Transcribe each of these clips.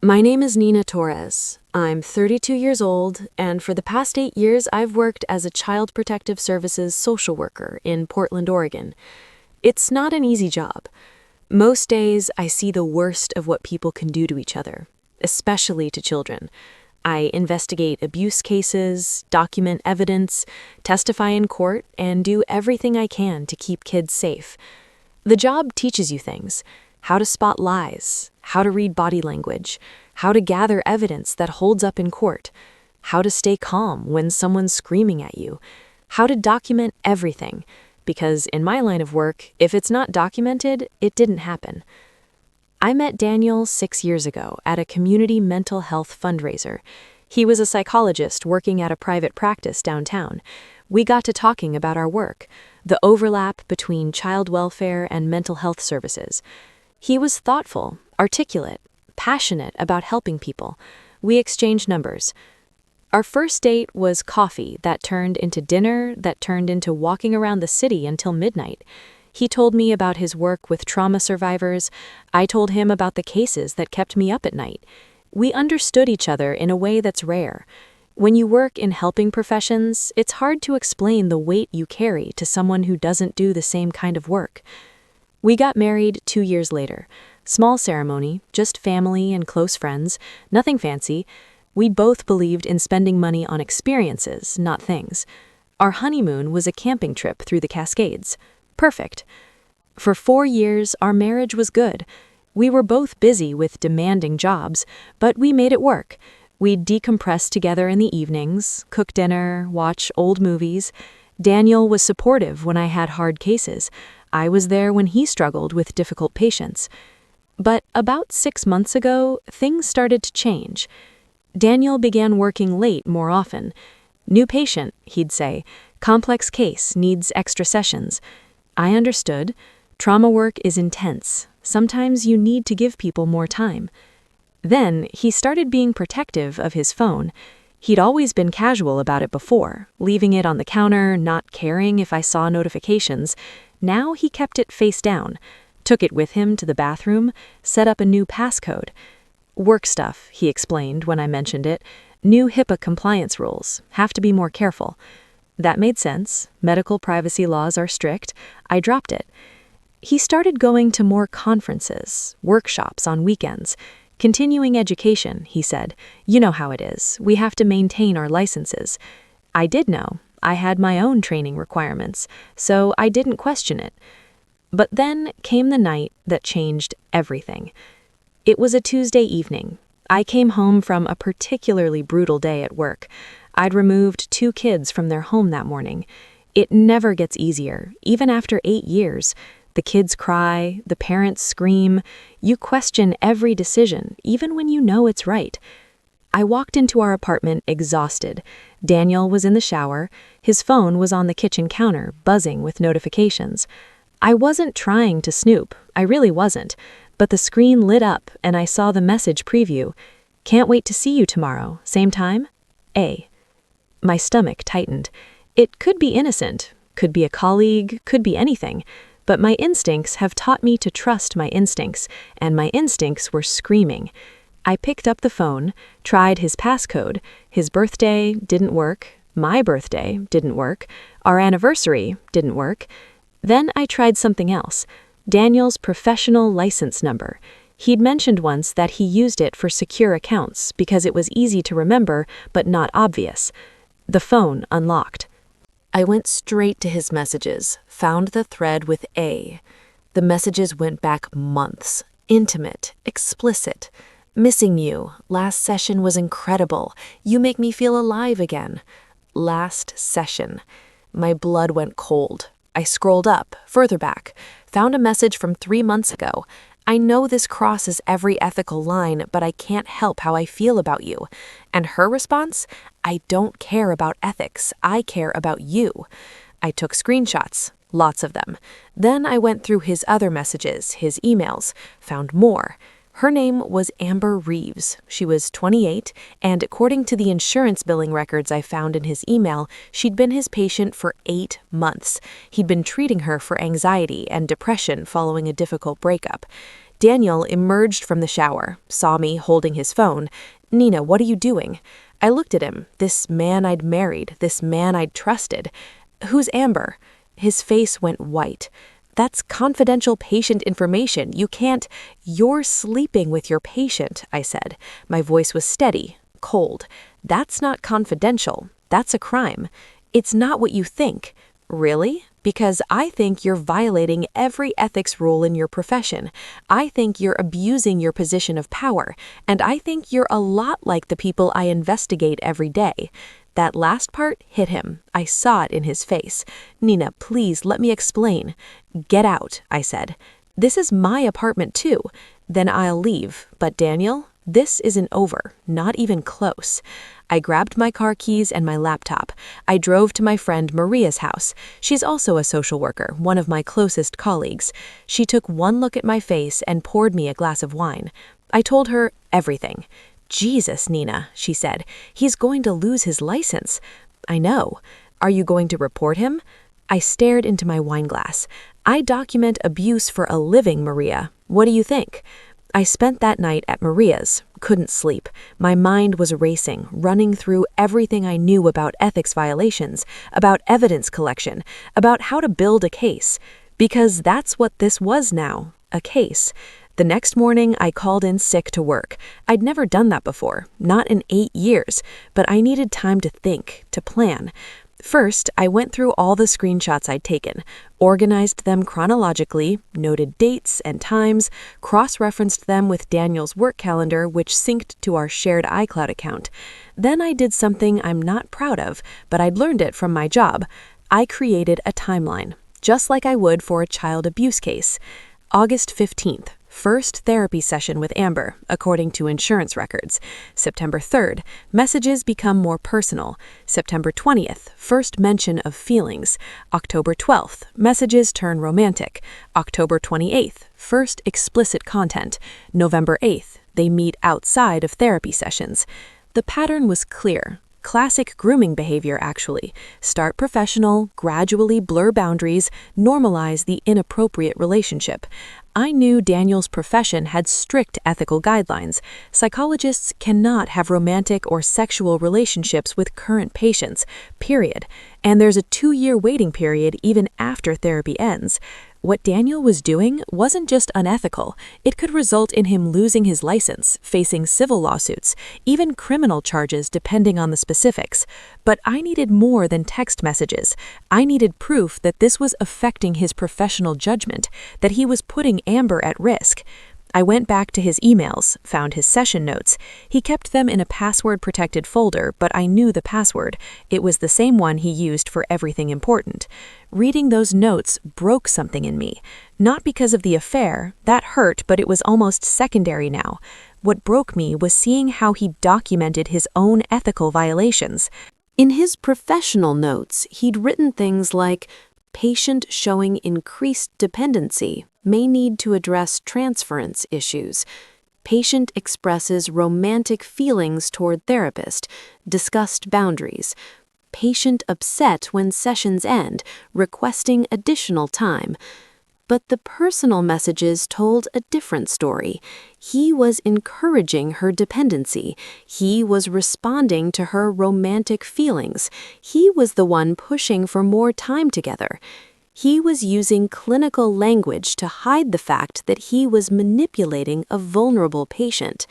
My name is Nina Torres. I'm 32 years old, and for the past 8 years, I've worked as a Child Protective Services social worker in Portland, Oregon. It's not an easy job. Most days, I see the worst of what people can do to each other, especially to children. I investigate abuse cases, document evidence, testify in court, and do everything I can to keep kids safe. The job teaches you things: how to spot lies, how to read body language, how to gather evidence that holds up in court, how to stay calm when someone's screaming at you, how to document everything, because in my line of work, if it's not documented, it didn't happen. I met Daniel 6 years ago at a community mental health fundraiser. He was a psychologist working at a private practice downtown. We got to talking about our work, the overlap between child welfare and mental health services. He was thoughtful, articulate, passionate about helping people. We exchanged numbers. Our first date was coffee that turned into dinner, that turned into walking around the city until midnight. He told me about his work with trauma survivors. I told him about the cases that kept me up at night. We understood each other in a way that's rare. When you work in helping professions, it's hard to explain the weight you carry to someone who doesn't do the same kind of work. We got married 2 years later. Small ceremony, just family and close friends, nothing fancy. We both believed in spending money on experiences, not things. Our honeymoon was a camping trip through the Cascades. Perfect. For 4 years, our marriage was good. We were both busy with demanding jobs, but we made it work. We'd decompress together in the evenings, cook dinner, watch old movies. Daniel was supportive when I had hard cases. I was there when he struggled with difficult patients. But about 6 months ago, things started to change. Daniel began working late more often. New patient, he'd say. Complex case, needs extra sessions. I understood. Trauma work is intense. Sometimes you need to give people more time. Then he started being protective of his phone. He'd always been casual about it before, leaving it on the counter, not caring if I saw notifications. Now he kept it face down, took it with him to the bathroom, set up a new passcode. Work stuff, he explained when I mentioned it. New HIPAA compliance rules. Have to be more careful. That made sense. Medical privacy laws are strict. I dropped it. He started going to more conferences, workshops on weekends. Continuing education, he said. You know how it is. We have to maintain our licenses. I did know. I had my own training requirements, so I didn't question it. But then came the night that changed everything. It was a Tuesday evening. I came home from a particularly brutal day at work. I'd removed 2 kids from their home that morning. It never gets easier, even after 8 years. The kids cry, the parents scream. You question every decision, even when you know it's right. I walked into our apartment exhausted. Daniel was in the shower. His phone was on the kitchen counter, buzzing with notifications. I wasn't trying to snoop. I really wasn't. But the screen lit up and I saw the message preview. Can't wait to see you tomorrow. Same time? A. My stomach tightened. It could be innocent, could be a colleague, could be anything. But my instincts have taught me to trust my instincts, and my instincts were screaming. I picked up the phone, tried his passcode. His birthday didn't work. My birthday didn't work. Our anniversary didn't work. Then I tried something else. Daniel's professional license number. He'd mentioned once that he used it for secure accounts because it was easy to remember but not obvious. The phone unlocked. I went straight to his messages, found the thread with A. The messages went back months. Intimate, explicit. Missing you. Last session was incredible. You make me feel alive again. Last session. My blood went cold. I scrolled up, further back, found a message from 3 months ago. I know this crosses every ethical line, but I can't help how I feel about you. And her response? I don't care about ethics. I care about you. I took screenshots, lots of them. Then I went through his other messages, his emails, found more. Her name was Amber Reeves. She was 28, and according to the insurance billing records I found in his email, she'd been his patient for 8 months. He'd been treating her for anxiety and depression following a difficult breakup. Daniel emerged from the shower, saw me holding his phone. "Nina, what are you doing?" I looked at him, this man I'd married, this man I'd trusted. "Who's Amber?" His face went white. "That's confidential patient information. You can't—" "You're sleeping with your patient," I said. My voice was steady, cold. "That's not confidential. That's a crime. It's not what you think." "Really? Because I think you're violating every ethics rule in your profession. I think you're abusing your position of power, and I think you're a lot like the people I investigate every day." That last part hit him. I saw it in his face. "Nina, please let me explain." "Get out," I said. "This is my apartment too." "Then I'll leave. But Daniel, this isn't over, not even close." I grabbed my car keys and my laptop. I drove to my friend Maria's house. She's also a social worker, one of my closest colleagues. She took one look at my face and poured me a glass of wine. I told her everything. "Jesus, Nina," she said, "he's going to lose his license." "I know. Are you going to report him?" I stared into my wine glass. "I document abuse for a living, Maria. What do you think?" I spent that night at Maria's, couldn't sleep. My mind was racing, running through everything I knew about ethics violations, about evidence collection, about how to build a case. Because that's what this was now, a case. The next morning, I called in sick to work. I'd never done that before, not in 8 years, but I needed time to think, to plan. First, I went through all the screenshots I'd taken, organized them chronologically, noted dates and times, cross-referenced them with Daniel's work calendar, which synced to our shared iCloud account. Then I did something I'm not proud of, but I'd learned it from my job. I created a timeline, just like I would for a child abuse case. August 15th. First therapy session with Amber, according to insurance records. September 3rd, messages become more personal. September 20th, first mention of feelings. October 12th, messages turn romantic. October 28th, first explicit content. November 8th, they meet outside of therapy sessions. The pattern was clear. Classic grooming behavior, actually. Start professional, gradually blur boundaries, normalize the inappropriate relationship. I knew Daniel's profession had strict ethical guidelines. Psychologists cannot have romantic or sexual relationships with current patients, period. And there's a 2-year waiting period even after therapy ends. What Daniel was doing wasn't just unethical. It could result in him losing his license, facing civil lawsuits, even criminal charges depending on the specifics. But I needed more than text messages. I needed proof that this was affecting his professional judgment, that he was putting Amber at risk. I went back to his emails, found his session notes. He kept them in a password-protected folder, but I knew the password. It was the same one he used for everything important. Reading those notes broke something in me. Not because of the affair, that hurt, but it was almost secondary now. What broke me was seeing how he documented his own ethical violations. In his professional notes, he'd written things like, "Patient showing increased dependency, may need to address transference issues. Patient expresses romantic feelings toward therapist, discussed boundaries. Patient upset when sessions end, requesting additional time." But the personal messages told a different story. He was encouraging her dependency. He was responding to her romantic feelings. He was the one pushing for more time together. He was using clinical language to hide the fact that he was manipulating a vulnerable patient.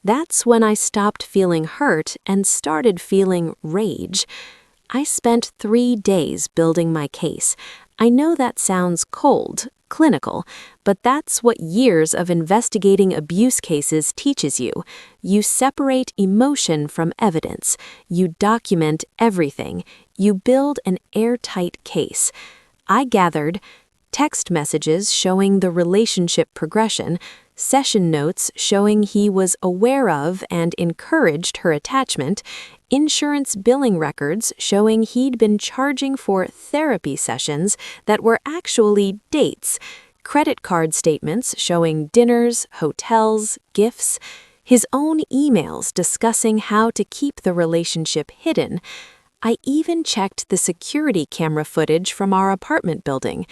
That's when I stopped feeling hurt and started feeling rage. I spent 3 days building my case. I know that sounds cold, clinical, but that's what years of investigating abuse cases teaches you. You separate emotion from evidence. You document everything. You build an airtight case. I gathered text messages showing the relationship progression, session notes showing he was aware of and encouraged her attachment, insurance billing records showing he'd been charging for therapy sessions that were actually dates, credit card statements showing dinners, hotels, gifts, his own emails discussing how to keep the relationship hidden. I even checked the security camera footage from our apartment building.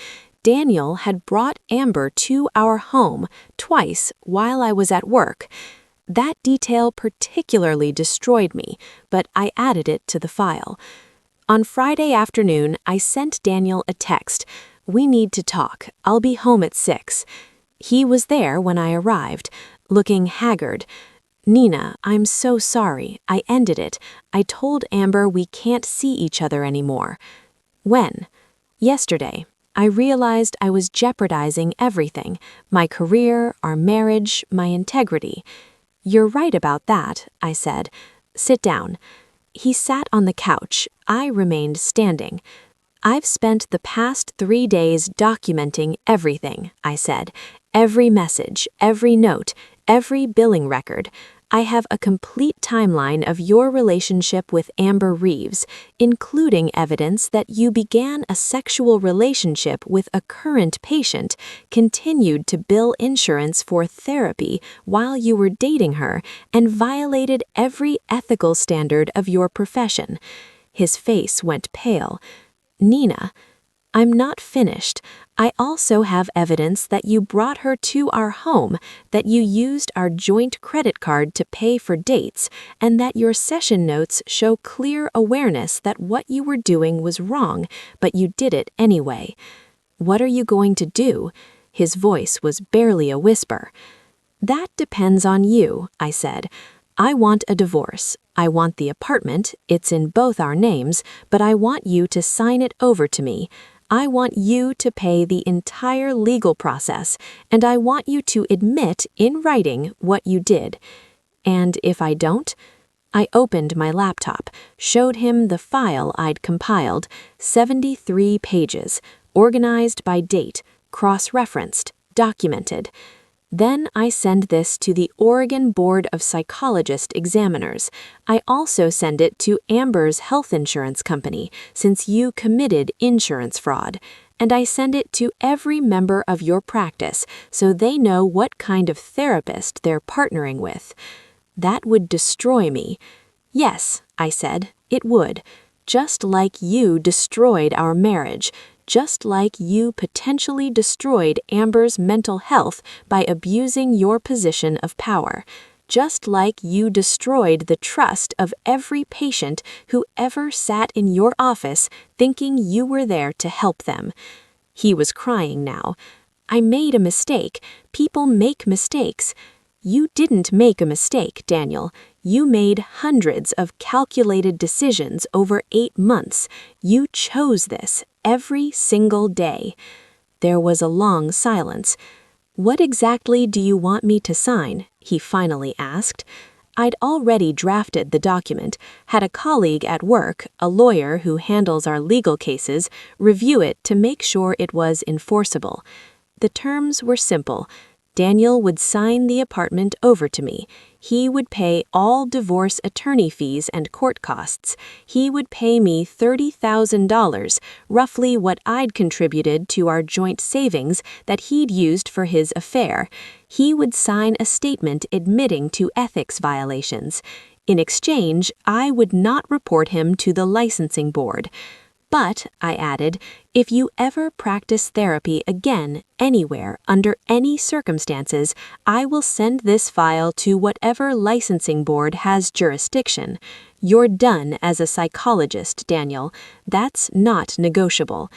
Daniel had brought Amber to our home twice while I was at work. That detail particularly destroyed me, but I added it to the file. On Friday afternoon, I sent Daniel a text. "We need to talk. I'll be home at 6. He was there when I arrived, looking haggard. "Nina, I'm so sorry. I ended it. I told Amber we can't see each other anymore." "When?" "Yesterday. I realized I was jeopardizing everything, my career, our marriage, my integrity." "You're right about that," I said. "Sit down." He sat on the couch. I remained standing. "I've spent the past 3 days documenting everything," I said. "Every message, every note, every billing record. I have a complete timeline of your relationship with Amber Reeves, including evidence that you began a sexual relationship with a current patient, continued to bill insurance for therapy while you were dating her, and violated every ethical standard of your profession." His face went pale. "Nina, I'm not finished. I also have evidence that you brought her to our home, that you used our joint credit card to pay for dates, and that your session notes show clear awareness that what you were doing was wrong, but you did it anyway. What are you going to do?" His voice was barely a whisper. "That depends on you," I said. "I want a divorce. I want the apartment, it's in both our names, but I want you to sign it over to me. I want you to pay the entire legal process, and I want you to admit in writing what you did. And if I don't?" I opened my laptop, showed him the file I'd compiled, 73 pages, organized by date, cross-referenced, documented. "Then I send this to the Oregon Board of Psychologist examiners. I also send it to Amber's health insurance company, since you committed insurance fraud. And I send it to every member of your practice, so they know what kind of therapist they're partnering with." That would destroy me. "Yes," I said, "it would. Just like you destroyed our marriage. Just like you potentially destroyed Amber's mental health by abusing your position of power. Just like you destroyed the trust of every patient who ever sat in your office thinking you were there to help them." He was crying now. "I made a mistake. People make mistakes." "You didn't make a mistake, Daniel. You made hundreds of calculated decisions over 8 months. You chose this every single day." There was a long silence. "What exactly do you want me to sign?" he finally asked. I'd already drafted the document, had a colleague at work, a lawyer who handles our legal cases, review it to make sure it was enforceable. The terms were simple. Daniel would sign the apartment over to me. He would pay all divorce attorney fees and court costs. He would pay me $30,000, roughly what I'd contributed to our joint savings that he'd used for his affair. He would sign a statement admitting to ethics violations. In exchange, I would not report him to the licensing board. "But," I added, "if you ever practice therapy again, anywhere, under any circumstances, I will send this file to whatever licensing board has jurisdiction. You're done as a psychologist, Daniel. That's not negotiable."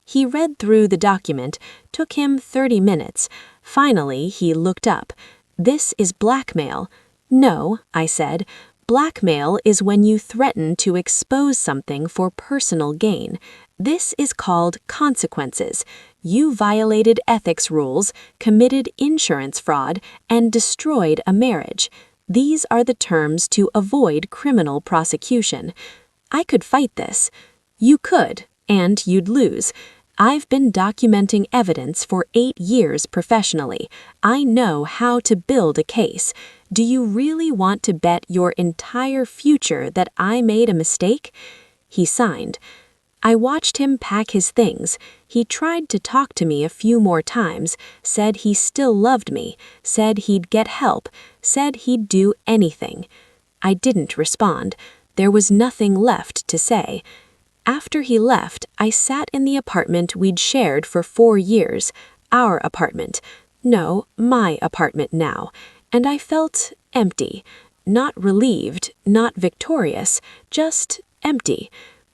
He read through the document, took him 30 minutes. Finally, he looked up. "This is blackmail." "No," I said. "Blackmail is when you threaten to expose something for personal gain. This is called consequences. You violated ethics rules, committed insurance fraud, and destroyed a marriage. These are the terms to avoid criminal prosecution." I could fight this. You could, and you'd lose. I've been documenting evidence for 8 years professionally. I know how to build a case. Do you really want to bet your entire future that I made a mistake? He signed. I watched him pack his things. He tried to talk to me a few more times, said he still loved me, said he'd get help, said he'd do anything. I didn't respond. There was nothing left to say. After he left, I sat in the apartment we'd shared for 4 years, our apartment. No, my apartment now. And I felt empty. Not relieved, not victorious, just empty.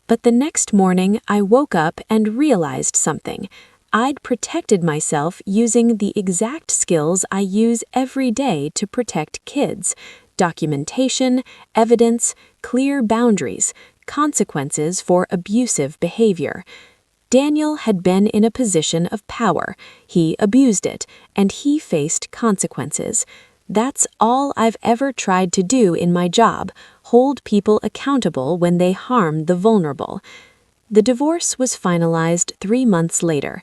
But the next morning, I woke up and realized something. I'd protected myself using the exact skills I use every day to protect kids: documentation, evidence, clear boundaries, consequences for abusive behavior. Daniel had been in a position of power. He abused it, and he faced consequences. That's all I've ever tried to do in my job: hold people accountable when they harm the vulnerable. The divorce was finalized 3 months later.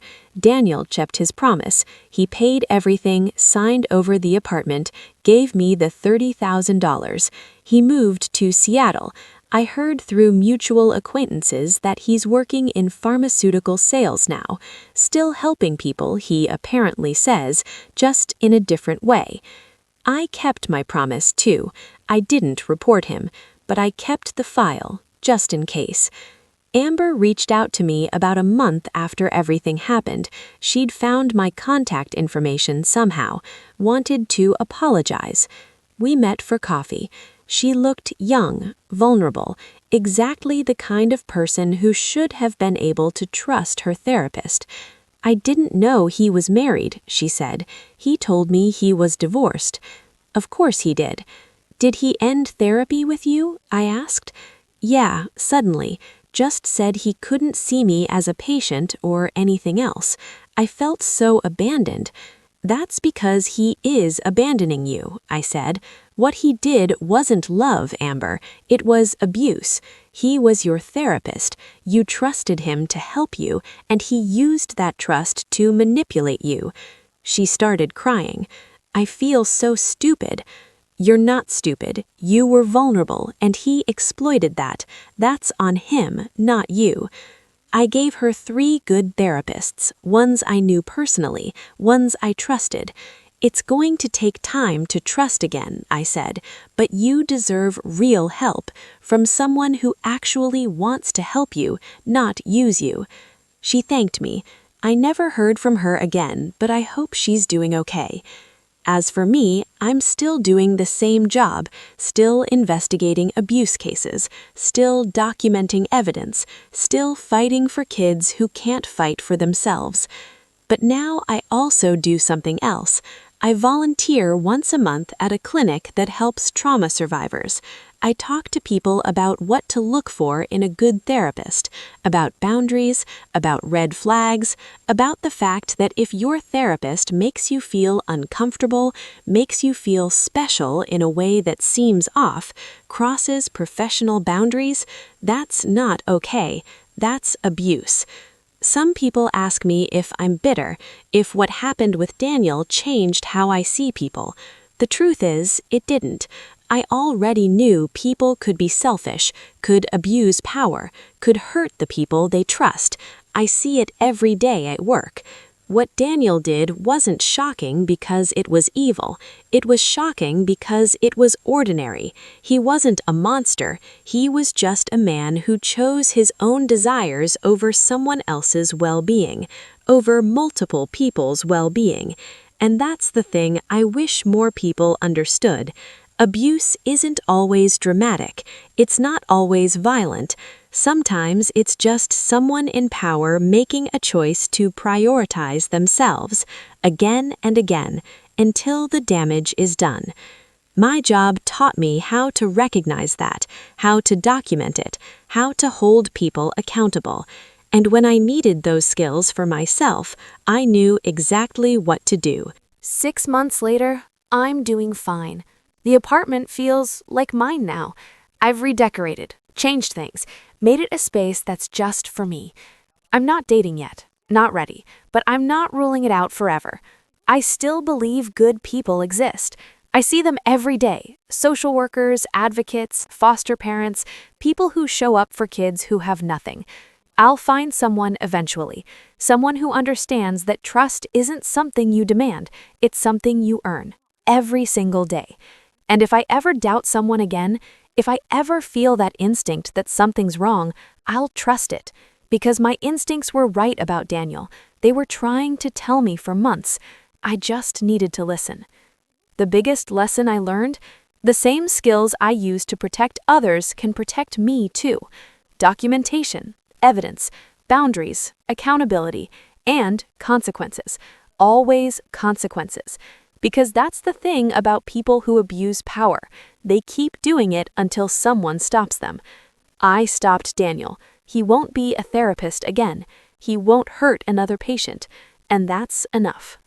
Daniel kept his promise. He paid everything, signed over the apartment, gave me the $30,000. He moved to Seattle. I heard through mutual acquaintances that he's working in pharmaceutical sales now, still helping people, he apparently says, just in a different way. I kept my promise, too. I didn't report him, but I kept the file, just in case. Amber reached out to me about a month after everything happened. She'd found my contact information somehow, wanted to apologize. We met for coffee. She looked young, vulnerable, exactly the kind of person who should have been able to trust her therapist. I didn't know he was married, she said. He told me he was divorced. Of course he did. Did he end therapy with you? I asked. Yeah, suddenly. Just said he couldn't see me as a patient or anything else. I felt so abandoned. That's because he is abandoning you, I said. What he did wasn't love, Amber. It was abuse. He was your therapist. You trusted him to help you, and he used that trust to manipulate you. She started crying. I feel so stupid. You're not stupid. You were vulnerable, and he exploited that. That's on him, not you. I gave her 3 good therapists, ones I knew personally, ones I trusted. It's going to take time to trust again, I said, but you deserve real help from someone who actually wants to help you, not use you. She thanked me. I never heard from her again, but I hope she's doing okay. As for me, I'm still doing the same job, still investigating abuse cases, still documenting evidence, still fighting for kids who can't fight for themselves. But now I also do something else. I volunteer once a month at a clinic that helps trauma survivors. I talk to people about what to look for in a good therapist, about boundaries, about red flags, about the fact that if your therapist makes you feel uncomfortable, makes you feel special in a way that seems off, crosses professional boundaries, that's not okay. That's abuse. Some people ask me if I'm bitter, if what happened with Daniel changed how I see people. The truth is, it didn't. I already knew people could be selfish, could abuse power, could hurt the people they trust. I see it every day at work. What Daniel did wasn't shocking because it was evil. It was shocking because it was ordinary. He wasn't a monster. He was just a man who chose his own desires over someone else's well-being, over multiple people's well-being. And that's the thing I wish more people understood. Abuse isn't always dramatic. It's not always violent. Sometimes it's just someone in power making a choice to prioritize themselves, again and again, until the damage is done. My job taught me how to recognize that, how to document it, how to hold people accountable. And when I needed those skills for myself, I knew exactly what to do. 6 months later, I'm doing fine. The apartment feels like mine now. I've redecorated, changed things, made it a space that's just for me. I'm not dating yet, not ready, but I'm not ruling it out forever. I still believe good people exist. I see them every day: social workers, advocates, foster parents, people who show up for kids who have nothing. I'll find someone eventually, someone who understands that trust isn't something you demand, it's something you earn, every single day. And if I ever doubt someone again, If I ever feel that instinct that something's wrong, I'll trust it. Because my instincts were right about Daniel. They were trying to tell me for months. I just needed to listen. The biggest lesson I learned? The same skills I use to protect others can protect me too. Documentation, evidence, boundaries, accountability, and consequences. Always consequences. Because that's the thing about people who abuse power. They keep doing it until someone stops them. I stopped Daniel. He won't be a therapist again. He won't hurt another patient. And that's enough.